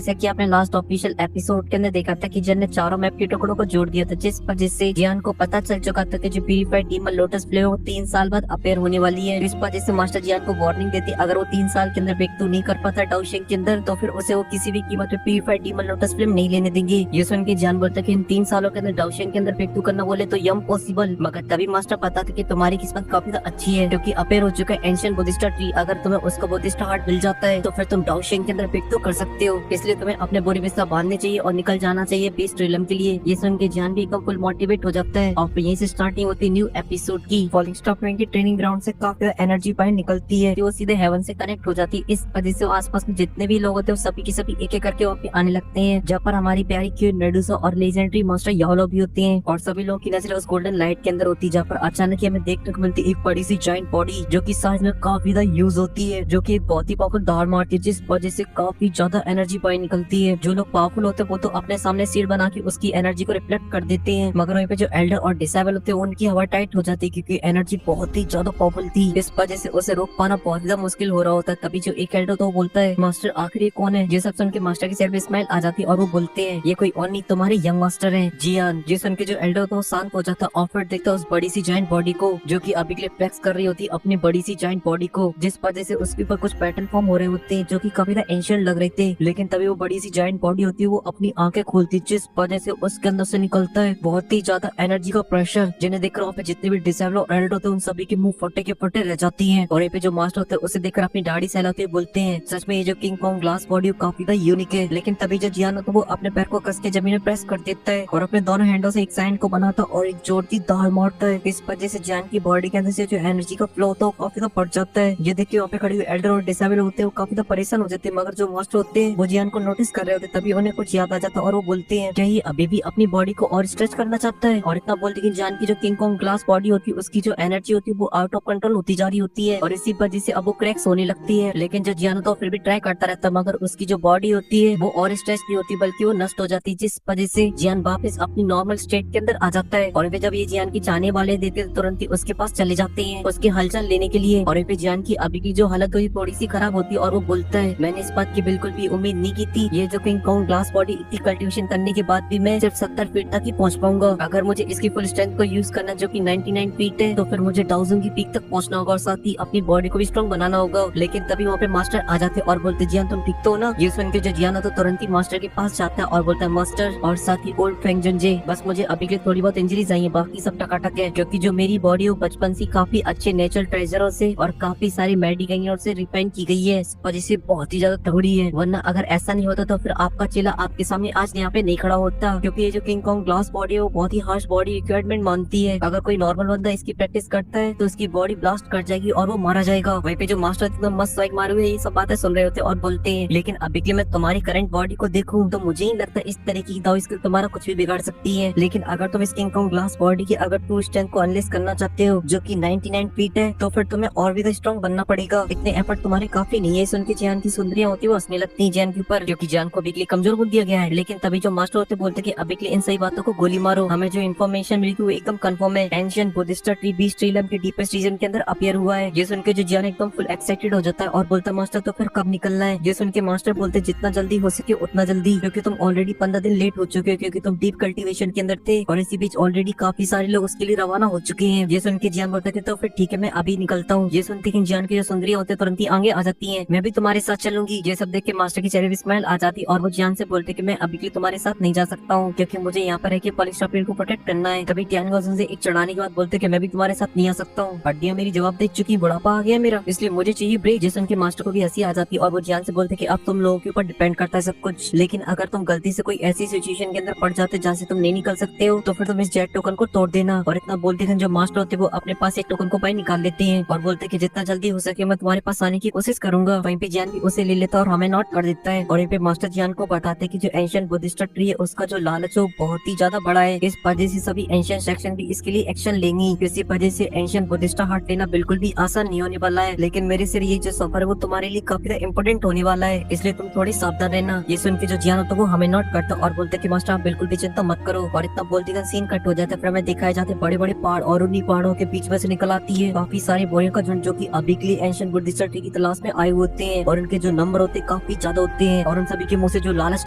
जैसे कि आपने लास्ट ऑफिशियल एपिसोड के अंदर देखा था कि जियान ने चारों मैप के टुकड़ों को जोड़ दिया था, जिस वजह से जियान को पता चल चुका था कि जो प्यूरिफाइड डीमन लोटस फ्लेवर वो 3 साल बाद अपेयर होने वाली है। इस वजह से मास्टर जियान को वार्निंग देती, अगर वो 3 साल के अंदर ब्रेक थ्रू नहीं कर पाता डाउशिंग के अंदर तो फिर उसे वो किसी भी कीमत पे प्यूरिफाइड डीमन लोटस फ्लेवर नहीं लेने देंगे। ये सुन के जियान बोलता कि इन 3 सालों के अंदर डाउशिंग के अंदर ब्रेक थ्रू करना बोले तो यम पॉसिबल, मगर तभी मास्टर पता था कि तुम्हारी किस्मत काफी अच्छी है क्योंकि अपेयर हो चुका है एंशिएंट बुद्धिस्टा ट्री। अगर तुम्हें उसका बुद्धिस्टा हार्ट मिल जाता है तो फिर तुम डाउशिंग के अंदर ब्रेक थ्रू कर सकते हो। इसलिए तुम्हें अपने बोरी बिस्तर बांधने चाहिए और निकल जाना चाहिए बेस्ट रिलम के लिए। ये सुन के जियान भी एकदम फुल मोटिवेट हो जाता है और फिर यहीं से स्टार्टिंग होती है न्यू एपिसोड की। फॉलिंग स्टार प्लेन की ट्रेनिंग ग्राउंड से काफी एनर्जी बाहर निकलती है, वो सीधे हेवन से कनेक्ट हो जाती है। इस वजह से आसपास में जितने भी लोग होते हैं सभी की सभी एक एक करके वहाँ पे आने लगते हैं, जहाँ पर हमारी प्यारी क्यून मेडुसा और लेजेंडरी मास्टर यालो भी होते हैं। और सभी लोगों की नजर उस गोल्डन लाइट के अंदर होती है, जहाँ पर अचानक ही हमें देखने को मिलती है एक बड़ी सी जायंट बॉडी जो की साइज में काफी ज्यादा यूज होती है, जो की बहुत ही पावरफुल दाड़ मारती है, जिस वजह से काफी ज्यादा एनर्जी बाहर निकलती है। जो लोग पावरफुल होते हैं वो तो अपने सामने सीट बना के उसकी एनर्जी को रिफ्लेक्ट कर देते हैं, मगर वहीं पे जो एल्डर और डिसेबल होते हैं उनकी हवा टाइट हो जाती है क्योंकि एनर्जी बहुत ही ज्यादा पावरफुल थी। इस वजह से उसे रोक पाना बहुत ज्यादा मुश्किल हो रहा होता है। तभी जो एक एल्डर तो वो बोलता है मास्टर आखिर ये कौन है। ये सब सुन के मास्टर की चेहरे पे स्माइल आ जाती है और वो बोलते हैं ये कोई और नहीं तुम्हारे यंग मास्टर है जियान। ये सुन के जो एल्डर तो शांत हो जाता और फिर देखता उस बड़ी सी जायंट बॉडी को जो की अभी के लिए फ्लेक्स कर रही होती अपनी बड़ी सी जायंट बॉडी को, जिस वजह से उसके ऊपर कुछ पैटर्न फॉर्म हो रहे होते हैं जो की काफी एंशिएंट लग रहे थे। लेकिन तभी वो बड़ी सी जायंट बॉडी होती है वो अपनी आंखें खोलती है, जिस वजह से उसके अंदर से निकलता है बहुत ही ज्यादा एनर्जी का प्रेशर, जिन्हें देखकर वहाँ पे जितने भी डिसेबल और एल्डर होते हैं उन सभी के मुंह फटे के फटे रह जाती हैं। और यहाँ पे जो मास्टर होते हैं उसे देखकर अपनी दाढ़ी सहलाते हुए बोलते हैं सच में ये जो किंग कॉन्ग ग्लास बॉडी काफी यूनिक है। लेकिन तभी जो जियान होता है वो अपने पैर को कस के जमीन में प्रेस कर देता है और अपने दोनों हैंडों से एक साइन को बनाता और एक जोरती दाल मारता है। इस वजह से जियान की बॉडी के अंदर से जो एनर्जी का फ्लो होता है वो काफी बढ़ जाता है। ये देखिए वहाँ पे खड़े हुए एल्डर और डिसेबल होते हैं वो काफी परेशान हो जाते हैं, मगर जो मास्टर होते हैं वो जियान को नोटिस कर रहे होते तभी उन्हें कुछ याद आ जाता और वो बोलते हैं क्या ये अभी भी अपनी बॉडी को और स्ट्रेच करना चाहता है। और इतना बोलते कि जियान की जो किंग कॉन्ग ग्लास बॉडी होती है उसकी जो एनर्जी होती है वो आउट ऑफ कंट्रोल होती जा रही होती है और इसी वजह से अब वो क्रैक्स होने लगती है। लेकिन जो जियान होता है फिर भी ट्राई करता रहता है, मगर उसकी जो बॉडी होती है वो और स्ट्रेच नहीं होती बल्कि वो नष्ट हो जाती है, जिस वजह से जियान वापस अपनी नॉर्मल स्टेट के अंदर आ जाता है। और जब ये जियान की चाहने वाले देते तुरंत ही उसके पास चले जाते हैं उसकी हलचल लेने के लिए। और जियान की अभी की जो हालत हुई थोड़ी सी खराब होती है और वो बोलता है मैंने इस बात की बिल्कुल भी उम्मीद नहीं की थी, ये जो किंग कॉन्ग ग्लास बॉडी इतनी कल्टीवेशन करने के बाद भी मैं सिर्फ 70 फीट तक ही पहुंच पाऊंगा। अगर मुझे इसकी फुल स्ट्रेंथ को यूज करना जो कि 99 फीट है तो फिर मुझे 1000 की पीक तक पहुंचना होगा और साथ ही अपनी बॉडी को भी स्ट्रॉन्ग बनाना होगा। लेकिन तभी वहाँ पे मास्टर आ जाते और बोलते जियान तुम ठीक तो हो ना। ये सुन के जो जियान तो तुरंत ही मास्टर के पास जाता है और बोलता है मास्टर और साथ ही ओल्ड फ्रैंक जंजे बस मुझे अभी के लिए थोड़ी बहुत इंजरीज आई है, बाकी सब टकाटक है क्योंकि जो मेरी बॉडी है बचपन से काफी अच्छे नेचुरल ट्रेजरों से और काफी सारी मेडिकेशन से रिफाइन की गई है, इस वजह से बहुत ही ज्यादा तगड़ी है। वरना अगर ऐसा नहीं होता तो फिर आपका चेला आपके सामने आज यहाँ पे नहीं खड़ा होता, क्योंकि ये जो किंग कॉन्ग ग्लास बॉडी है वो बहुत ही हार्श बॉडी रिक्वायरमेंट मानती है। अगर कोई नॉर्मल बंदा इसकी प्रैक्टिस करता है तो उसकी बॉडी ब्लास्ट कर जाएगी और वो मारा जाएगा। वहीं पे जो मास्टर एकदम मस्त स्ट्राइक मारे हुए ये सब बातें सुन रहे होते और बोलते हैं लेकिन अभी के मैं तुम्हारी करंट बॉडी को देखूं तो मुझे ही लगता है इस तरह की दाव स्किल तुम्हारा कुछ भी बिगाड़ सकती है। लेकिन अगर तुम इस किंग कॉन्ग ग्लास बॉडी की अगर ट्रू स्ट्रेंथ को अनलेस करना चाहते हो जो कि 99 फीट है तो फिर तुम्हें और भी स्ट्रॉन्ग बनना पड़ेगा, इतने एफर्ट तुम्हारे काफी नहीं है। सुन के जियान की सुंदरियां होती है वो हंसने लगती है जियान के ऊपर क्योंकि जियान को अभी के लिए कमजोर बोल दिया गया है। लेकिन तभी जो मास्टर होते बोलते कि अभी के लिए इन सही बातों को गोली मारो, हमें जो इन्फॉर्मेशन मिली वो एकदम कंफर्म है, एंशिएंट बुद्धिस्टा ट्री बीस्ट रिलम के डीपेस्ट रीजन के अंदर अपीयर हुआ है। ये सुन के जो जियान एकदम फुल एक्साइटेड हो जाता है और बोलता मास्टर तो फिर कब निकलना है। ये सुन के मास्टर बोलते जितना जल्दी हो सके उतना जल्दी, क्योंकि तुम ऑलरेडी 15 दिन लेट हो चुके हो क्योंकि तुम डीप कल्टीवेशन के अंदर थे और इसी बीच ऑलरेडी काफी सारे लोग उसके लिए रवाना हो चुके हैं। ये सुन के जियान बोलते थे तो फिर ठीक है मैं अभी निकलता हूँ। ये सुनते कि जियान की जो सुंदरियां होते तुरंत ही आगे आ जाती हैं, मैं भी तुम्हारे साथ चलूंगी। ये सब देख के मास्टर की चेहरे पे स्माइल आ जाती और वो जियान से बोलते कि मैं अभी के लिए तुम्हारे साथ नहीं जा सकता हूँ क्योंकि मुझे यहाँ पर है कि पॉलिश शॉपिंग को प्रोटेक्ट करना है। तभी जियान को से एक चढ़ाने के बाद बोलते कि मैं भी तुम्हारे साथ नहीं आ सकता हूँ, हड्डियां मेरी जवाब दे चुकी, बुढ़ापा आ गया मेरा, इसलिए मुझे चाहिए ब्रेक। जिसम के मास्टर को भी हंसी आ जाती और वो जियान से बोलते कि अब तुम लोगों के ऊपर डिपेंड करता है सब कुछ, लेकिन अगर तुम गलती से कोई ऐसी सिचुएशन के अंदर पड़ जाते जहाँ से तुम नहीं निकल सकते हो तो फिर तुम इस जेट टोकन को तोड़ देना। और इतना बोलते थे जो मास्टर होते वो अपने पास एक टोकन को बाहर निकाल लेते हैं और बोलते कि जितना जल्दी हो सके मैं तुम्हारे पास आने की कोशिश करूंगा। वहीं पे जियान भी उसे ले लेता और हमें नोट कर देता है और यहाँ पे मास्टर जियान को बताते कि जो एंशिएंट बुद्धिस्ट ट्री है उसका जो लालच है बहुत ही ज्यादा बड़ा है, इस वजह से सभी एंशिएंट सेक्शन भी इसके लिए एक्शन लेंगी। इसी वजह से एंशिएंट बुद्धिस्ट हार्ट लेना बिल्कुल भी आसान नहीं होने वाला है, लेकिन मेरे से ये जो सफर है वो तुम्हारे लिए काफी इंपोर्टेंट होने वाला है, इसलिए तुम थोड़ी सावधान रहना। ये सुन के जो जियान होता है वो हमें नोट करता और बोलते कि मास्टर आप बिल्कुल भी चिंता मत करो। और इतना बोलते का सीन कट हो जाता है, फिर हमें दिखाए जाते बड़े बड़े पहाड़ और उन्हीं पहाड़ों के बीच में से निकल आती है काफी सारे बोरियों का झुंड जो की अभी के लिए एंशिएंट बुद्धिस्ट ट्री की तलाश में आए होते हैं और उनके जो नंबर होते हैं काफी ज्यादा होते हैं। और उन सभी के मुंह से जो लालच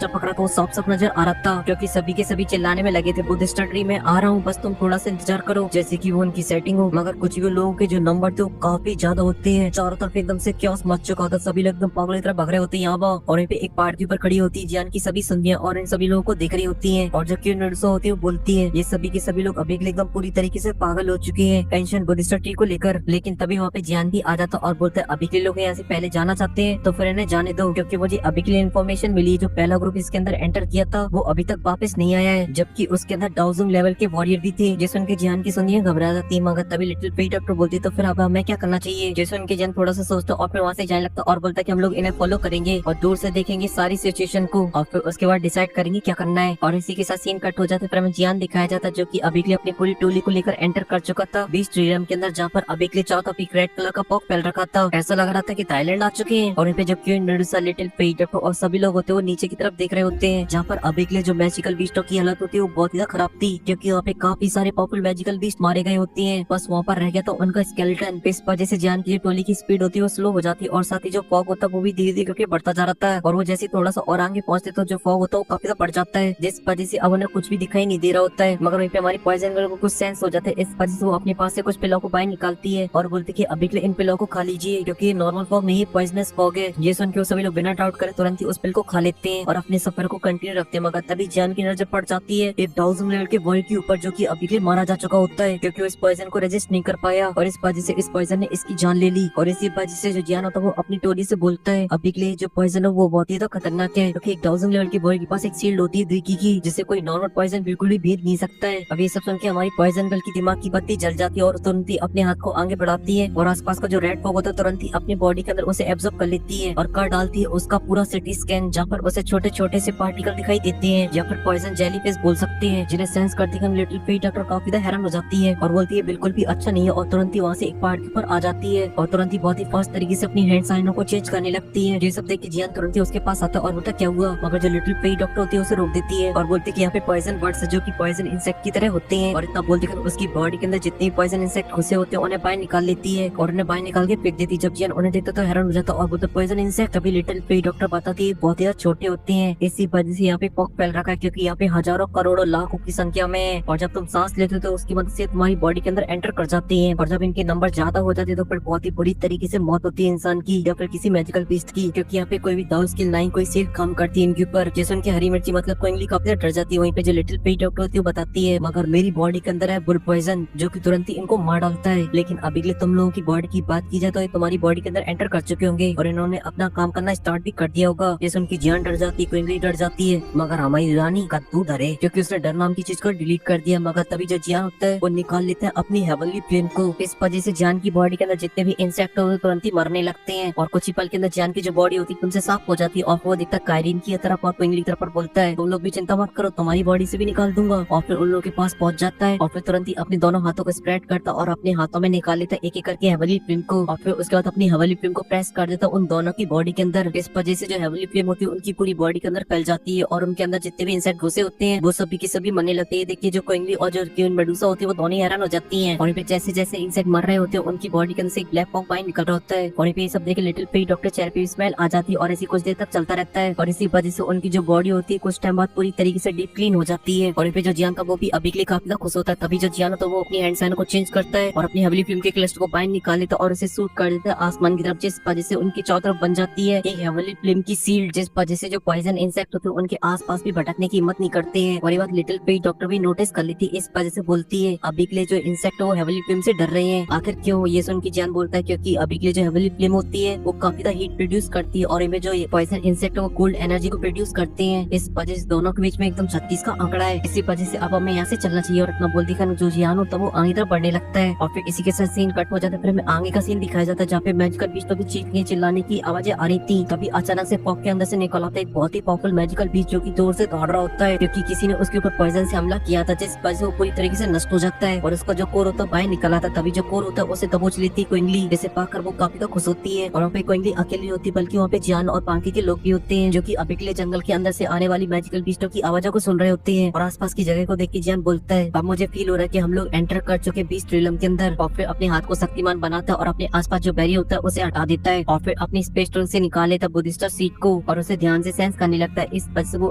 टपक रहा था वो साफ साफ नजर आ रहा था, क्योंकि सभी के सभी चिल्लाने में लगे थे, बुद्धिस्ट ट्री में आ रहा हूँ, बस तुम थोड़ा सा इंतजार करो, जैसे कि वो उनकी सेटिंग हो। मगर कुछ भी लोगों के जो नंबर थे वो काफी ज्यादा होते हैं, चारों तरफ एकदम से क्योस मच चुका था, सभी लोग एकदम पागल की तरह भग रहे होते हैं यहाँ पर। और यहाँ पे एक पहाड़ के ऊपर खड़ी होती है जियान की सभी संधियां और इन सभी लोगों को देख रही होती है, और जबकि नर्सो होती है वो बोलती है ये सभी के सभी लोग अभी के लिए एकदम पूरी तरीके से पागल हो चुके हैं टेंशन बुद्धिस्ट ट्री को लेकर। लेकिन तभी वहाँ पे जियान भी आ जाता और बोलता है अभी के लिए लोग यहाँ से पहले जाना चाहते हैं तो फिर इन्हें जाने दो, क्योंकि मुझे अभी के लिए इन्फॉर्मेशन मिली जो पहला ग्रुप इसके अंदर एंटर किया था वो अभी तक वापस नहीं आया है, जबकि उसके अंदर 1000 लेवल के वॉरियर भी थे। जैसे उनके जियान की सुनिए घबरा जाती, मगर तभी लिटिल फेट डॉक्टर बोलती तो फिर अब हमें क्या करना चाहिए। जैसे उनके जियान थोड़ा सा सोचता और फिर वहाँ से जाने लगता और बोलता कि हम लोग इन्हें फॉलो करेंगे और दूर से देखेंगे सारी सिचुएशन को और फिर उसके बाद डिसाइड करेंगे क्या करना है। और इसी के साथ सीन कट हो जाता है, फिर हमें जियान दिखाया जाता जो कि अभी के लिए अपनी पूरी टोली को लेकर एंटर कर चुका था बीच ट्रीडम के अंदर, जहाँ पर अभी के लिए चारों तरफ रेड कलर का पॉक फैल रखा था। ऐसा लग रहा था कि थाईलैंड आ चुके हैं। और यहाँ पे जबकि नर्सा लिटिल फेट डॉक्टर और सभी लोग होते हैं वो नीचे की तरफ देख रहे होते हैं, जहाँ पर अभी के लिए जो मैजिकल बीस्टों की हालत होती है वो बहुत ही खराब थी, क्योंकि वहाँ पे काफी सारे पॉपुलर मैजिकल बीस्ट मारे गए होते हैं, बस वहाँ पर रह गया तो उनका स्केलेटन। इस वजह से जियान की टोली की स्पीड होती है वो स्लो हो जाती है और साथ ही जो फॉग होता है वो भी धीरे धीरे करके बढ़ता जा रहा है। और वो जैसे थोड़ा सा और आगे पहुंचते तो जो फॉग होता है वो काफी ज्यादा बढ़ जाता है, जिस वजह से अब उन्हें कुछ भी दिखाई नहीं दे रहा होता है। मगर वहीं पे हमारी पॉइजन गर्ल को कुछ सेंस हो जाता है, इस वजह से वो अपने पास से कुछ पिलों को बाहर निकालती है और बोलती है अभी के लिए इन पिलों को खा लीजिए, क्योंकि नॉर्मल फॉग नहीं पॉइजनस फॉग है। ये सुन के वो सभी लोग बिना डाउट करे तुरंत ही उस पिल को खा लेते हैं और अपने सफर को कंटिन्यू रखते हैं। मगर तभी जियान की नजर पड़ जाती है एक 1000 लेवल के बॉय के ऊपर, जो कि अभी के लिए मारा जा चुका होता है, क्योंकि वो इस पॉइजन को रेजिस्ट नहीं कर पाया और इस वजह से इस पॉइजन ने इसकी जान ले ली। और इसी वजह से जो जियान होता है वो अपनी टोली से बोलता है अभी के लिए जो पॉइजन है वो बहुत ही खतरनाक है, क्योंकि एक 1000 लेवल के बॉय के पास एक शील्ड होती है द्विकी की, जिसे कोई नॉर्मल पॉइजन बिल्कुल भी भेद नहीं सकता है। अब ये सब सुन के हमारी पॉइजन गर्ल की दिमाग की बत्ती जल जाती है और तुरंत ही अपने हाथ को आगे बढ़ाती है और आसपास का जो रेड फॉग होता है तुरंत ही अपनी बॉडी के अंदर उसे एब्जॉर्ब कर लेती है और कर डालती है उसका पूरा सिटी स्कैन, जहाँ पर उसे छोटे छोटे से पार्टिकल दिखाई देते हैं या फिर पॉइजन जेलीफिश बोल सकते हैं, जिन्हें सेंस करती है लिटिल फेट डॉक्टर काफी ज्यादा हैरान हो जाती है और बोलती है बिल्कुल भी अच्छा नहीं है और तुरंत ही वहाँ से एक पहाड़ के ऊपर आ जाती है और तुरंत ही बहुत ही फास्ट तरीके से अपनी हैंड साइनों को चेंज करने लगती है। ये सब देख के जियान तुरंत ही उसके पास आता है और बोलता क्या हुआ, मगर जो लिटिल फेट डॉक्टर होती है उसे रोक देती है और बोलती है कि यहाँ पे पॉइजन बर्ड्स है जो कि पॉइजन इंसेक्ट की तरह होते हैं, और इतना बोलती है उसकी बॉडी के अंदर जितने पॉइजन इंसेक्ट घुसे होते हैं उन्हें बाहर निकाल लेती है और उन्हें बाहर निकाल के फेंक देती है। जब जियान उन्हें देखता तो हैरान हो जाता और बोलता पॉइजन इंसेक्ट। अभी लिटिल फेट डॉक्टर बताती है बहुत ही छोटे होते हैं, इसी वजह से यहाँ पे पॉक फैल रखा है, क्योंकि यहाँ पे हजारों करोड़ों लाखों की संख्या में, और जब तुम सांस लेते हो तो उसकी मदद से तुम्हारी बॉडी के अंदर एंटर कर जाती है और जब इनके नंबर ज्यादा हो जाते हैं तो फिर बहुत ही बुरी तरीके से मौत होती है इंसान की या फिर किसी मैजिकल बीस्ट की, क्योंकि यहाँ पे कोई भी दाव स्किल नहीं कोई सेफ काम करती है इनके ऊपर। जैसे उनकी हरी मिर्ची मतलब कोई काफी डर जाती है। वहीं पे जो लिटिल फेट डॉक्टर होती है वो बताती है मगर मेरी बॉडी के अंदर है बुल पॉइजन जो कि तुरंत ही इनको मार डालता है, लेकिन अभी के लिए तुम लोगों की बॉडी की बात की जाए तो ये तुम्हारी बॉडी के अंदर एंटर कर चुके होंगे और इन्होंने अपना काम करना स्टार्ट भी कर दिया होगा। जैसे उनकी जान डर जाती है, कोई डर जाती है, मगर हमारी रानी का तू डरे क्योंकि उसने डर नाम की चीज को डिलीट कर दिया। मगर तभी जो जियान होता है वो निकाल लेते हैं अपनी हेवनली फ्लेम को, इस वजह से जान की बॉडी के अंदर जितने भी इंसेक्ट होते तुरंत ही मरने लगते हैं और कुछ ही पल के अंदर जान की जो बॉडी होती है तुमसे साफ हो जाती है और वो दिखता कायरीन की तरफ और क्विंगली की तरफ बोलता है तुम लोग भी चिंता मत करो तुम्हारी बॉडी से भी निकाल दूंगा। और फिर उन लोगों के पास पहुंच जाता है और फिर तुरंत ही अपने दोनों हाथों को स्प्रेड करता और अपने हाथों में निकाल लेता एक एक करके हेवनली फ्लेम को और फिर उसके बाद अपनी हेवनली फ्लेम को प्रेस कर देता उन दोनों की बॉडी के अंदर। इस वजह से जो हेवनली फ्लेम होती है उनकी पूरी बॉडी के अंदर फैल जाती है और उनके अंदर जितने भी इंसेक्ट घुसे होते हैं वो सभी की सभी मरने लगते हैं। देखिए जो क्विंगली और जो मेडुसा होती है वो दोनों हैरान हो जाती है और फिर जैसे जैसे इंसेक्ट मर रहे होते हैं उनकी बॉडी के अंदर से एक ब्लैक फॉग बाहर निकल रहा होता है और ये सब देख लिटिल फेट डॉक्टर चेहरे पे स्मेल आ जाती है और ऐसी कुछ देर तक चलता रहता है और इसी वजह से उनकी जो बॉडी होती है कुछ टाइम बाद पूरी तरीके से डीप क्लीन हो जाती है। और फिर जो जियान का वो भी अभी के लिए काफी खुश होता है। तभी जो जियान तो वो अपनी हैंड साइन को चेंज करता है और अपनी हेवली फिल्म के क्लस्टर को बाहर निकाल लेता है और उसे सूट कर देता है आसमान की तरफ, जिस वजह से उनकी चारों तरफ बन जाती है एक हेवली फिल्म की सील्ड, जिस वजह से जो पॉइजन इंसेक्ट होते हैं उनके आसपास भी भटकने की हिम्मत नहीं करते हैं। और ये बात लिटिल फेट डॉक्टर भी नोटिस कर लेती है, इस वजह से बोलती है अभी के लिए जो इंसेक्ट है वो हेवली फिल्म से डर रहे हैं। आखिर क्यों, ये सुन के जियान बोलता है क्योंकि अभी के लिए जो हेवली फिल्म होती है वो काफी ज्यादा हीट प्रोड्यूस करती है और इनमें जो पॉइजन इंसेक्ट है वो कोल्ड एनर्जी को प्रोड्यूस करते हैं। इस वजह से दोनों के बीच में एकदम 36 का आंकड़ा है। इसी वजह से अब हमें यहाँ से चलना चाहिए और इतना बोल दिखा जो जियान होता है वो आगे तरफ बढ़ने लगता है और फिर इसी के साथ सीन कट हो जाता है। फिर हमें आगे का सीन दिखाया जाता है जहाँ पे मैजिकल बीस्ट तो भी चीखने चिल्लाने की आवाजें आ रही थी। तभी अचानक से फॉग के अंदर से निकल आता है एक बहुत ही पावरफुल मैजिकल बीस्ट जो कि जोर से दौड़ रहा होता है क्योंकि किसी ने उसके ऊपर पॉइजन से हमला किया था, जिस वजह से वो पूरी तरीके से नष्ट हो जाता है और उसका जो कोर होता है बाहर निकल आता है। तभी जो कोर होता है उसे दबोच लेती है क्विंगली, जिसे पाकर वो काफी खुश होती है। और वहाँ पे क्विंगली अकेली होती है बल्कि वहाँ पे जियान और पांकी के लोग भी होते हैं जो कि अभी के लिए जंगल के अंदर से आने वाली मैजिकल बीस्टों की आवाजों को सुन रहे होते हैं। और आसपास की जगह को देख के जियान बोलता है अब मुझे फील हो रहा है कि हम लोग एंटर कर चुके बीस्ट रिलम के अंदर। और फिर अपने हाथ को शक्तिमान बनाता है और अपने आसपास जो बैरियर होता है उसे हटा देता है और फिर अपनी स्पेस टूल से निकाल लेता है बुद्धिस्ट सीट को और उसे ध्यान से सेंस करने लगता है। इस वजह से वो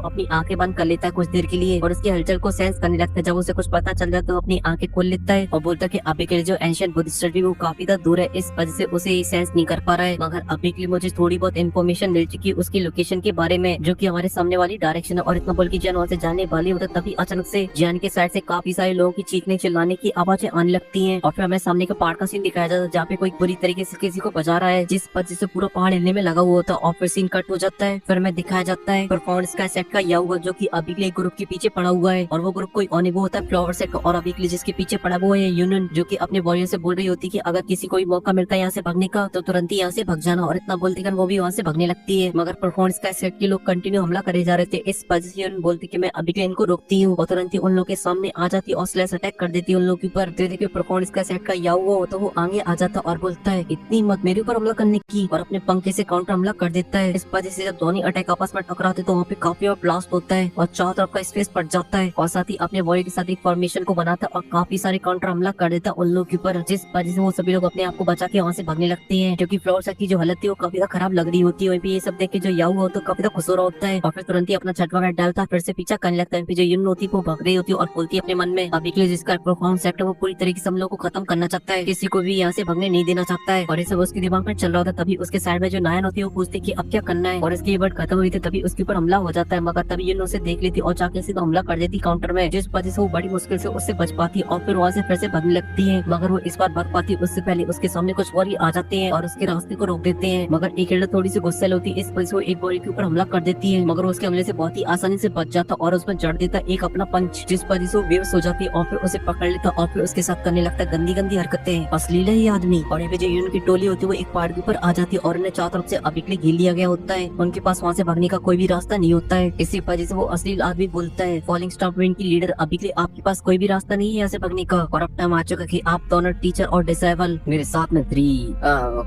अपनी आंखें बंद कर लेता है कुछ देर के लिए और उसकी हलचल को सेंस करने लगता है। जब उसे कुछ पता चल जाता है तो अपनी आंखें खोल लेता है और बोलता है कि अभी के लिए जो एंशिएंट बुद्धिस्ट ट्री वो काफी दूर है, इस वजह से उसे सेंस नहीं कर पा रहा है। मगर अभी के लिए मुझे थोड़ी बहुत इन्फॉर्मेशन मिल चुकी है उसकी लोकेशन के बारे में, जो कि हमारे सामने वाली डायरेक्शन है। और इतना बोल के जियान वहाँ से जाने वाली होता है तभी अचानक से जियान के साइड से काफी सारे लोगों की चीखने चिल्लाने की आवाजें आने लगती हैं और फिर हमें सामने का पहाड़ का सीन दिखाया जाता है जहाँ पे कोई बुरी तरीके से किसी को बजा रहा है, जिस वजह से पूरा पहाड़ हिलने में लगा हुआ होता है। और फिर सीन कट हो जाता है। फिर हमें दिखाया जाता है परफॉर्मेंस का सेट का याहुआ, जो कि अभी के लिए ग्रुप के पीछे पड़ा हुआ है और वो ग्रुप कोई और नहीं, वो होता है फ्लावर सेट। और अभी के लिए जिसके पीछे पड़ा हुआ है यूनियन, जो कि अपने वॉरियर से बोल रही होती है कि अगर किसी को मौका मिलता है यहाँ से भागने का तो तुरंत ही यहाँ से भाग जाना। और इतना बोलती वो भी वहाँ से भागने लगती है। मगर परफॉर्मेंस का सेट के लोग कंटिन्यू हमला करे जा रहे थे, इस वजह से यूनियन बोलती कि मैं अभी के लिए इनको रोकती हूँ और तुरंत ही उन लोगों के सामने आ जाती है और स्लैश अटैक कर देती है उन लोगों के ऊपर। देखिए परफॉर्मेंस का सेट का याहुआ हो तो वो आगे आ जाता और बोलता है इतनी मत मेरे ऊपर हमला करने की, और अपने पंखे से काउंटर हमला कर देता है। इस वजह से जब दोनों अटैक आपस में टकराते तो वहाँ पे काफी और ब्लास्ट होता है और चारों तरफ का स्पेस पड़ जाता है और साथ ही अपने वॉरियर के साथ एक फॉर्मेशन को बनाता है और काफी सारे काउंटर हमला कर देता है उन लोगों के ऊपर, जिस वजह से वो सभी लोग अपने आप को बचा के वहाँ से भागने लगते हैं। क्योंकि फ्लोर सेट की जो हालत थी वो काफी खराब लग रही होती है। ये सब देख के जो याहुआ हो तो काफी खुश हो रहा होता है और फिर तुरंत ही अपना छठवा बैट डालता है, फिर से पीछा करने लगता है। फिर जो यूनियन होती है वो भाग रही होती है और बोलती है अपने मन में अभी के लिए जिसका परफॉर्मेंस सेट है वो पूरी तरीके से हम लोग को खत्म करना चाहता है, किसी को भी यहाँ से भागने नहीं देना चाहता है। और ये सब उसके दिमाग में चल रहा था। तभी उसके साइड में जो नायन होती है वो पूछती है कि अब क्या करना है और इसकी ये वर्ड खत्म हुई थी तभी उसके ऊपर हमला हो जाता है। मगर तभी यूनियन उसे देख लेती और जाके सीधा हमला कर देती काउंटर में, जिस वजह से वो बड़ी मुश्किल से उससे बच पाती और फिर वहाँ से फिर से भागने लगती है। मगर वो इस बार भाग पाती उससे पहले उसके सामने कुछ वॉरियर आ जाते हैं और उसके रास्ते को रोक देते हैं। मगर एक हिल्डा थोड़ी सी गुस्से होती है, इस वजह से वो एक वॉरियर के ऊपर हमला कर देती है। मगर उसके हमले से बहुत ही आसानी से बच जाता और उसमें जड़ देता एक अपना पंच, जिस वजह से वो बेहोश हो जाती है और फिर उसे पकड़ लेता और फिर उसके साथ करने लगता है गंदी गंदी हरकतें। अश्लील है ये आदमी। और ये जो यूनियन की टोली होती है वो एक पहाड़ के ऊपर आ जाती है और उन्हें चारों तरफ से अभी के लिए घेर लिया गया होता है। उनके पास वहाँ से भागने का कोई भी रास्ता नहीं होता है। इसी वजह से वो अश्लील आदमी बोलता है फॉलिंग स्टार विंड की लीडर अभी के लिए आपके पास कोई भी रास्ता नहीं है यहाँ से भागने का और अब टाइम आ चुका कि आप दोनों टीचर और डिसेबल मेरे साथ में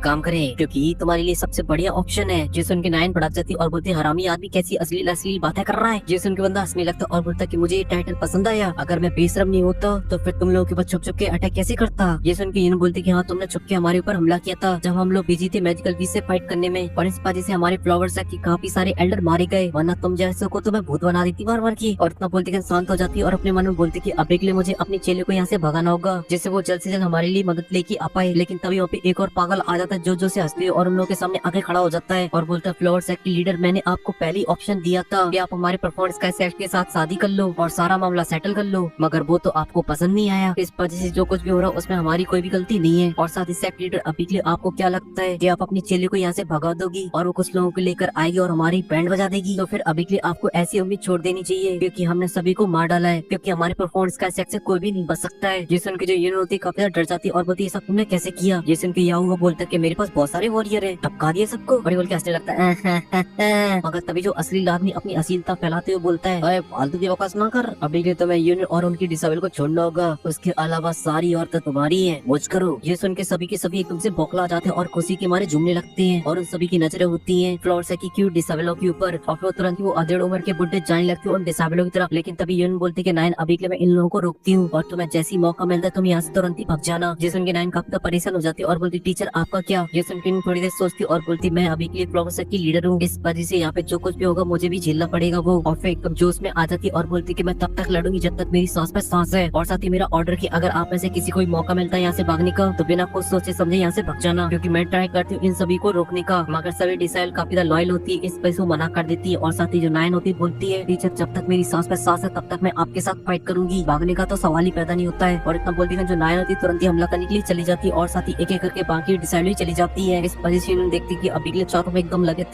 काम करें, क्योंकि तुम्हारे लिए सबसे बढ़िया ऑप्शन है। जिस उनके नायन बढ़ा जाती और बोलते हरामी आदमी कैसी अश्लील अश्लील बातें कर रहा है। जिस उनके बंदा हंसने लगता और बोलता कि मुझे ये टाइटल पसंद आया, अगर मैं बेशरम नहीं होता तो फिर तुम लोगों के ऊपर छुप छुप के अटैक कैसे करता। ये सुन के यूनियन बोलती कि हाँ तुमने छुप के हमारे ऊपर हमला किया था जब हम लोग बिजी थे मैजिकल बीस्ट से फाइट करने में, और इस वजह से हमारे फ्लावर सेट की काफी सारे एल्डर मारे गए, वरना तुम जैसे को तो मैं भूत बना देती बार बार की। और इतना बोलती कि शांत हो जाती और अपने मन में बोलती कि अब के लिए मुझे अपनी चेले को यहाँ से भगाना होगा जिससे वो जल्द से जल्द हमारे लिए मदद लेके आ पाए। लेकिन तभी वहाँ पे एक और पागल आ जाता है जो से हंसती है और उन लोगों के सामने आके खड़ा हो जाता है और बोलता है फ्लावर सेट की लीडर मैंने आपको पहली ऑप्शन दिया था कि आप हमारे परफॉर्मेंस का सेट के साथ शादी कर लो और सारा मामला सेटल कर लो, मगर वो तो आपको पसंद नहीं आया। इस वजह से जो कुछ भी हो रहा है उसमें हमारी कोई भी गलती नहीं है। और साथ ही सेट लीडर अभी के लिए आपको क्या लगता है कि आप अपनी चेले को यहाँ से भगा दोगी और वो कुछ लोगों को लेकर आएगी और हमारी बैंड बजा देगी, तो फिर अभी के लिए आपको ऐसी उम्मीद छोड़ देनी चाहिए क्योंकि हमने सभी को मार डाला है, क्योंकि हमारे परफॉर्मेंस का सेट से कोई भी नहीं बच सकता है। जिस उनकी जो यूनियन होती है काफी ज्यादा डर जाती है और बोलती है सब तुमने कैसे किया। जैसे उनके याहुआ बोलता है कि मेरे पास बहुत सारे वॉरियर है, टपका दिए सबको, बड़ी बोल के हंसने लगता है। मगर तभी जो असली आदमी अपनी अश्लीलता फैलाते हुए बोलता है अरे फालतू की बकवास ना कर, अभी के तो मैं यूनियन और उनकी डिसेबल को छोड़ना होगा, उसके अलावा सारी औरतें तुम्हारी हैं, मुझ करो। ये सुन के सभी के सभी एकदम से बौखला जाते हैं और खुशी के मारे झूमने लगते हैं और उन सभी की नजरें होती हैं फ्लोर से की क्यूट डिसेबलों के ऊपर और फिर तुरंत वो अधेड़ उम्र के बुड्ढे जाने लगते हैं उन डिसेबलों की तरफ। लेकिन तभी यूनियन बोलती कि नाइन अभी के लिए मैं इन लोगों को रोकती हूँ और तुम्हें जैसी मौका मिलता है तुम यहाँ से तुरंत ही भाग जाना। जिस उनके नाइन काफी परेशान हो जाती है और बोलती टीचर आपका क्या। ये सुन के थोड़ी देर सोचती और बोलती मैं अभी के लिए फ्लोर से की लीडर हूँ, इस वजह से यहाँ पे जो कुछ भी होगा मुझे भी झेलना पड़ेगा वो। और फिर एकदम जोश में आ जाती और बोलती कि मैं तब तक लड़ूंगी जब तक मेरी सांस पे सांस है, और साथ ही मेरा ऑर्डर कि अगर आप में से किसी को मौका मिलता है यहाँ से भागने का तो बिना कुछ सोचे समझे यहाँ से भाग जाना, क्योंकि मैं ट्राई करती हूँ इन सभी को रोकने का। मगर सभी डिसाइल काफी लॉयल होती है, इस वजह से मना कर देती है। और साथ ही जो नाइन होती है बोलती है टीचर जब तक मेरी सांस पे सांस है तब तक मैं आपके साथ फाइट करूंगी, भागने का तो सवाल ही पैदा नहीं होता है। और इतना बोलती है जो नाइन होती है तुरंत ही हमला करने के लिए चली जाती है और साथ ही एक एक करके बाकी डिसाइड चली जाती है। इस वजह से देखती है कि अभी के लिए चारों में एकदम लगे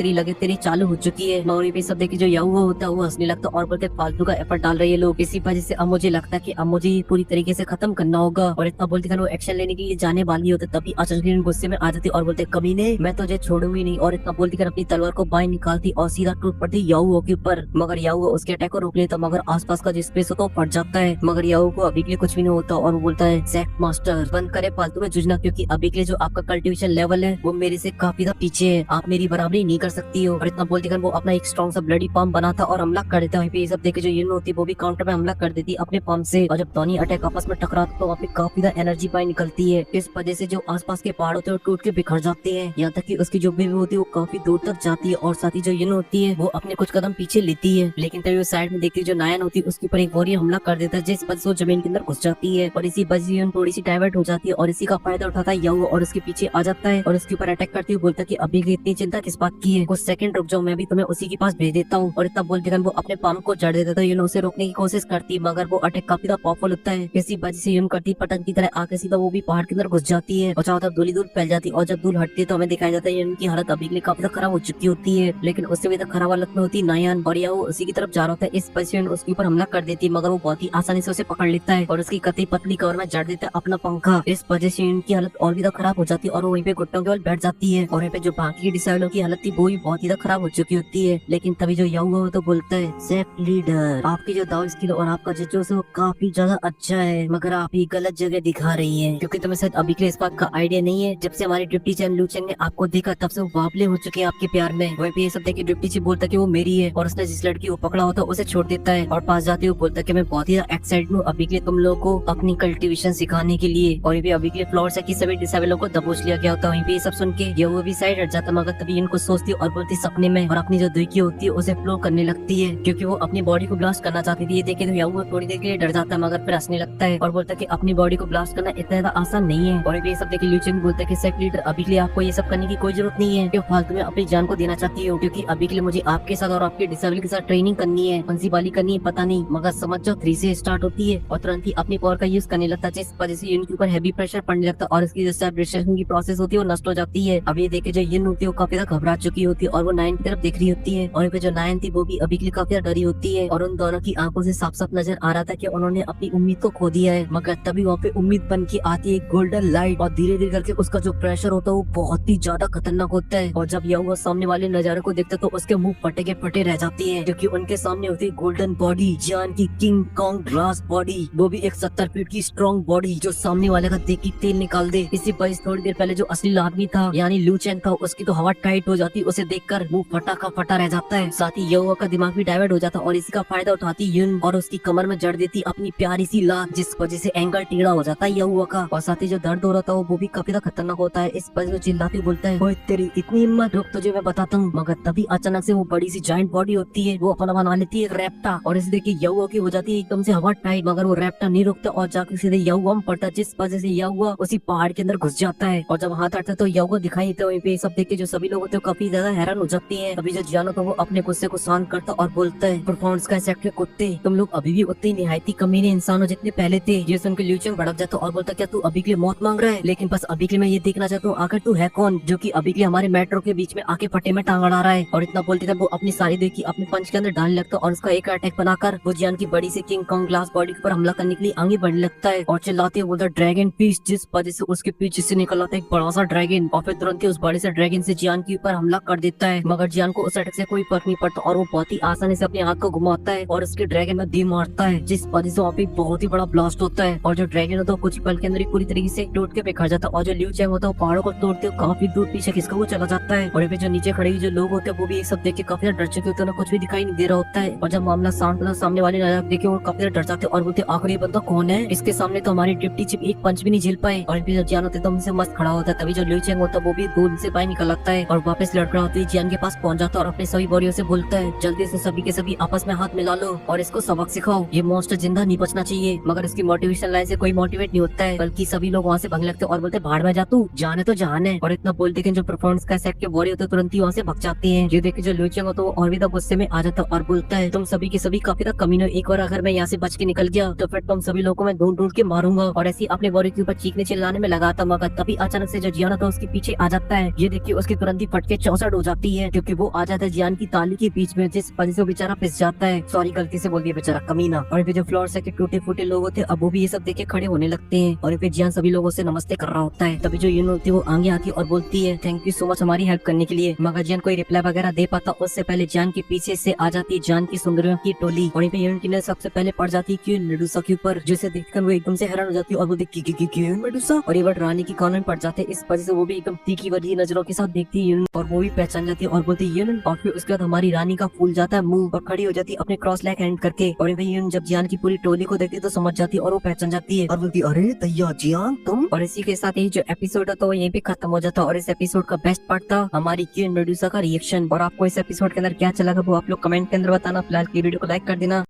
चालू हो चुकी है। मगर ये सब देखिए जो याहुआ होता है वो हंसने लगता और बोलते फालतू का एफर्ट डाल रहे हैं लोग, इसी वजह से अब मुझे लगता है कि अब मुझे पूरी तरीके से खत्म करना होगा। और इतना बोलते वो एक्शन लेने के लिए जाने वाली होते तभी अचानक गुस्से में आ जाती और बोलते कमीने मैं तुझे छोड़ूंगी नहीं। और इतना बोलती अपनी तलवार को बाहर निकालती और सीधा टूट पड़ती याहुआ के ऊपर। मगर याहुआ उसके अटैक को रोक लेता मगर आसपास का जो स्पेस होता है वो फट जाता है। मगर याहुआ को अभी के लिए कुछ भी नहीं होता और वो बोलता है सेक्ट मास्टर बंद करे फालतू में जूझना, क्योंकि अभी के लिए जो आपका कल्टिवेशन लेवल है वो मेरे से काफी ज्यादा पीछे है, आप मेरी बराबरी नहीं कर सकती हो। और इतना बोलती वो अपना एक स्ट्रॉन्ग सा ब्लडी पम्प बनाता और हमला कर देता। वहीं पे ये सब देखे जो यूनियन होती है वो भी काउंटर में हमला कर देती अपने पंप से। और जब दोनों अटैक आपस में टकराते तो वहाँ पे काफी ज्यादा एनर्जी बाहर निकलती है। इस वजह से जो आसपास के पहाड़ होते हैं वो टूट के बिखर जाते हैं, यहाँ तक कि उसकी जो भी होती है वो काफी दूर तक जा जाती है और साथ ही जो यून होती है वो अपने कुछ कदम पीछे लेती है, लेकिन तभी वो साइड में देखती है जो नायन होती है उसके ऊपर एक वॉरियर हमला कर देता है, जिस वजह से वो जमीन के अंदर घुस जाती है और इसी वजह से यून थोड़ी सी डाइवर्ट हो जाती है और इसी का फायदा उठाता है याओ और उसके पीछे आ जाता है और उसके ऊपर अटैक करती हुई बोलता है कि अभी की इतनी चिंता किस बात की है, कुछ सेकंड रुक जाओ, मैं भी तुम्हें उसी के पास भेज देता हूँ। और इतना बोलते वो अपने पाम को जड़ देता है, यून उसे रोकने की कोशिश करती है मगर वो अटैक काफी ज्यादा पावरफुल होता है। इसी वजह से यून करती पतंग की तरह आके सीधा वो भी पहाड़ के अंदर घुस जाती है और चारों तरफ धूल ही धूल फैल जाती है और जब धूल हटती है तो हमें दिखाया जाता है उनकी हालत अभी के लिए काफी ज्यादा खराब हो चुकी होती है, लेकिन उससे भी खराब हालत में होती है नायन और याओ उसी की तरफ जा रहा होता है। इस वजह से उसके ऊपर हमला कर देती है मगर वो बहुत ही आसानी से उसे पकड़ लेता है और उसकी कतई पतली कवर में जड़ देता है अपना पंखा। इस वजह से उनकी हालत और भी ज्यादा खराब हो जाती है और वो वहीं पे घुटनों के बल बैठ जाती है और वहीं पे जो बाकी डिसाइडर की हालत थी वो भी बहुत ही ज्यादा खराब हो चुकी होती है। लेकिन तभी जो याओ वो तो बोलता है सेफ लीडर, आपकी जो दाव स्किल और आपका जिजोसो काफी ज्यादा अच्छा है मगर आप ही गलत जगह दिखा रही है, क्योंकि तुम्हें शायद अभी के लिए इस बात का आइडिया नहीं है। जब से हमारे डिप्टी चैन लूचेन ने आपको देखा तब से वो बावले हो चुके हैं आपके प्यार में। वहीं पे ये सब देख के डिप्टी चीफ बोलता है कि वो मेरी है और उसने जिस लड़की को पकड़ा होता है उसे छोड़ देता है और पास जाते हुए बोलता है कि मैं बहुत ही एक्साइटेड हूँ अभी के लिए तुम लोगों को अपनी कल्टीवेशन सिखाने के लिए। और ये भी अभी के लिए फ्लोर से सभी डिसेबलों को दबोच लिया गया होता है। वहीं पे ये सब सुन के ये वो भी साइड हट जाता मगर तभी इनको सोचती और बोलती सपने में और अपनी जो दुखी होती है उसे फ्लो करने लगती है क्योंकि वो अपनी बॉडी को ब्लास्ट करना चाहती थी। ये देखे तो याओ थोड़ी देर के लिए डर जाता है मगर फिर हंसने लगता है और बोलता है कि अपनी बॉडी को ब्लास्ट करना इतना ज्यादा आसान नहीं है। और ये सब देखे ल्यूचेन बोलता है कि सेफ लीडर अभी के लिए आपको ये सब करने की कोई जरूरत नहीं है, क्यों फालतू में अपनी जान को देना चाहती हो, क्योंकि अभी के लिए मुझे आपके साथ और आपके डिसेबल के साथ ट्रेनिंग करनी है, कौन सी वाली करनी है पता नहीं मगर समझ जाओ 3 से स्टार्ट होती है और तुरंत ही अपनी पावर का यूज करने लगता है जिस वजह से इनके ऊपर हैवी प्रेशर पड़ने लगता है और इसकी जो सेपरेशन की प्रोसेस होती है वो नष्ट हो जाती है। अब ये देखे जो यिन होती है वो काफी ज्यादा घबरा चुकी होती है और वो नायन की तरफ देख रही होती है और जो नायन थी वो भी अभी के लिए काफी ज्यादा डरी होती है और उन दोनों की आंखों से साफ साफ नजर आ रहा था कि उन्होंने अपनी उम्मीद को खो दिया है। मगर तभी वहाँ पे उम्मीद बन के आती है गोल्डन लाइट और धीरे धीरे करके उसका जो प्रेशर होता है वो बहुत ही ज्यादा खतरनाक होता है और जब याओ सामने वाले नजारे को देखता तो उसके मुंह फटे के फटे रह जाती है क्योंकि उनके सामने होती है गोल्डन बॉडी, जियान की किंग कॉन्ग ग्लास बॉडी, वो भी एक 70 फीट की स्ट्रॉन्ग बॉडी जो सामने वाले का देख की तेल निकाल दे। इसी वजह से थोड़ी देर पहले जो असली आदमी था यानी लूचेन था उसकी तो हवा टाइट हो जाती, उसे देखकर मुंह फटा का फटा रह जाता है। साथ ही याओ का दिमाग भी डाइवर्ट हो जाता और इसी का फायदा उठाती यून और उसकी कमर में जड़ देती अपनी प्यारी सी लात जिस वजह से एंगल टेढ़ा हो जाता है याओ का और साथ ही जो दर्द हो रहा था वो भी काफी ज्यादा खतरनाक होता है। इस वजह से चिल्लाते बोलता है ओए तेरी इतनी हिम्मत, रुक तुझे मैं बताता हूँ। मगर तभी अचानक से वो बड़ी सी जायंट बॉडी होती है वो अपना बना लेती है रैप्टा और इसे देख के याओ की हो जाती है एकदम से हवा टाइट मगर वो रैप्टा नहीं रुकता और जाकर सीधे याओ में पड़ता जिस वजह से याओ उसी पहाड़ के अंदर घुस जाता है और जब हाथ हटता तो याओ दिखाई देता है। वहीं पे सब देख के जो सभी लोग होते हैं काफी ज्यादा हैरान हो जाती है। अभी जो जियानो तो वो अपने गुस्से को शांत करता और बोलता है परफॉर्मेंस का सेक्टर कुत्ते, तुम लोग अभी भी उतने निहायती कमीने इंसान हो जितने पहले थे। ये सुनकर ल्यूचेन भड़क जाता और बोलता क्या तू अभी के लिए मौत मांग रहा है, लेकिन बस अभी के लिए मैं ये देखना चाहता हूँ आखिर तू है कौन जो कि अभी के लिए हमारे मेट्रो के बीच में आके फटे में टांग अड़ा रहा है। और इतना बोलते थे वो अपनी सारी देखी अपने पंच के अंदर डालने लगता और उसका एक अटैक बनाकर वो जियान की बड़ी सी किंग कॉन्ग ग्लास बॉडी के ऊपर हमला करने के लिए आगे बढ़ने लगता है और चिल्लाते हुए बोलता ड्रैगन पीस जिस वजह से उसके पीछे से निकल आता है एक बड़ा सा ड्रैगन और फिर तुरंत ही उस बड़े से ड्रैगन से जियान के ऊपर हमला कर देता है। मगर जियान को उस अटैक से कोई फर्क नहीं पड़ता और वो बहुत ही आसानी से अपने हाथ को घुमाता है और उसके ड्रैगन में दी मारता है जिस वजह से वहाँ पे बहुत ही बड़ा ब्लास्ट होता है और जो ड्रैगन होता है कुछ पल के अंदर ही पूरी तरीके से टूट के बिखर जाता है और जो लियू चैंग होता है पहाड़ों को तोड़ते हुए काफी दूर पीछे खिसका वो चला जाता है। और जो नीचे खड़े हुए जो लोग होते हैं वो भी ये सब देख के काफी डर चुके होते हैं, कुछ भी दिखाई नहीं दे रहा होता है और जब मामला शांत होता सामने वाले नजर देखे वो काफी डर जाते और बोलते आखिर ये बंदा कौन है, इसके सामने तो हमारी डिप्टी चीफ एक पंच भी नहीं झेल पाए। और जब जियान होते तो उनसे मस्त खड़ा होता है तभी जो लियू चैंग होता है वो भी गोल से बाहर निकल आता है और वापस लड़खड़ा होते ही जियान के पास पहुंच जाता है और अपने सभी बॉडियों से बोलता है जल्दी से सभी के सभी आपस में हाथ मिला लो और इसको सबक सिखाओ, ये मॉन्स्टर जिंदा नहीं बचना चाहिए। मगर इसकी मोटिवेशन लाइन से कोई मोटिवेट नहीं होता है बल्कि सभी लोग वहाँ से भागने लगते और बोलते भाड़ में जा तू, जाने तो जान है। और इतना बोलते कि जो परफॉर्मेंस का सेट के बॉडी होते तुरंत ही वहाँ से भग जाते हैं। ये देख के जो ल्यूचेंग होता है वो और भी गुस्से में आ जाता है और बोलता है तुम सभी के सभी काफी तक कमीनो, एक और अगर मैं यहाँ से बच के निकल गया तो फिर तुम सभी लोगों को मैं ढूंढ ढूंढ के मारूंगा। और ऐसी अपने बॉडी के ऊपर चीखने चिल्लाने में लगा था मगर तभी अचानक से जो जियान होता है उसके पीछे आ जाता है। ये देखिए उसकी तुरंत ही फटके 64 हो जाती है क्योंकि वो आ जाता है जियान की ताली के बीच में जिस वजह से वो बेचारा पिस जाता है। सॉरी गलती से बोल दिया बेचारा कमीना। और फिर जो फ्लोर से टूटे फूटे लोग होते हैं अब वो भी ये सब देख के खड़े होने लगते हैं और फिर जियान सभी लोगों से नमस्ते कर रहा होता है। तभी जो यून होती है वो आगे आती है और बोलती है थैंक यू सो मच हमारी हेल्प करने के लिए। मगर जियान कोई रिप्लाई वगैरह दे पाता उससे पहले जियान के पीछे से आ जाती है जान की सुंदरियों की टोली और यून की नजर सबसे पहले पड़ जाती है क्यून मेडुसा के ऊपर जिसे देखकर वो एकदम से हैरान हो जाती है और बोलती क्यून मेडुसा और ये वर्ड रानी की कान में पड़ जाते हैं। इस वजह से वो भी एकदम तीखी वाली नजरों के साथ देखती है और वो भी पहचान जाती है और बोलती है और फिर उसके बाद हमारी रानी का फूल जाता है मुंह और खड़ी हो जाती है अपने क्रॉस लेग हैंड करके। और यून जब जियान की पूरी टोली को देखती है तो समझ जाती है और वो पहचान जाती है और बोलती अरे तैया जियान तुम। और इसी के साथ ही जो एपिसोड है तो वो यहीं पे खत्म हो जाता है और इस एपिसोड का बेस्ट पार्ट था हमारी क्यून मेडुसा का रिएक्शन। और आपको इस एपिसोड के अंदर क्या अच्छा लगा वो आप लोग कमेंट के अंदर बताना। फिलहाल की वीडियो को लाइक कर देना।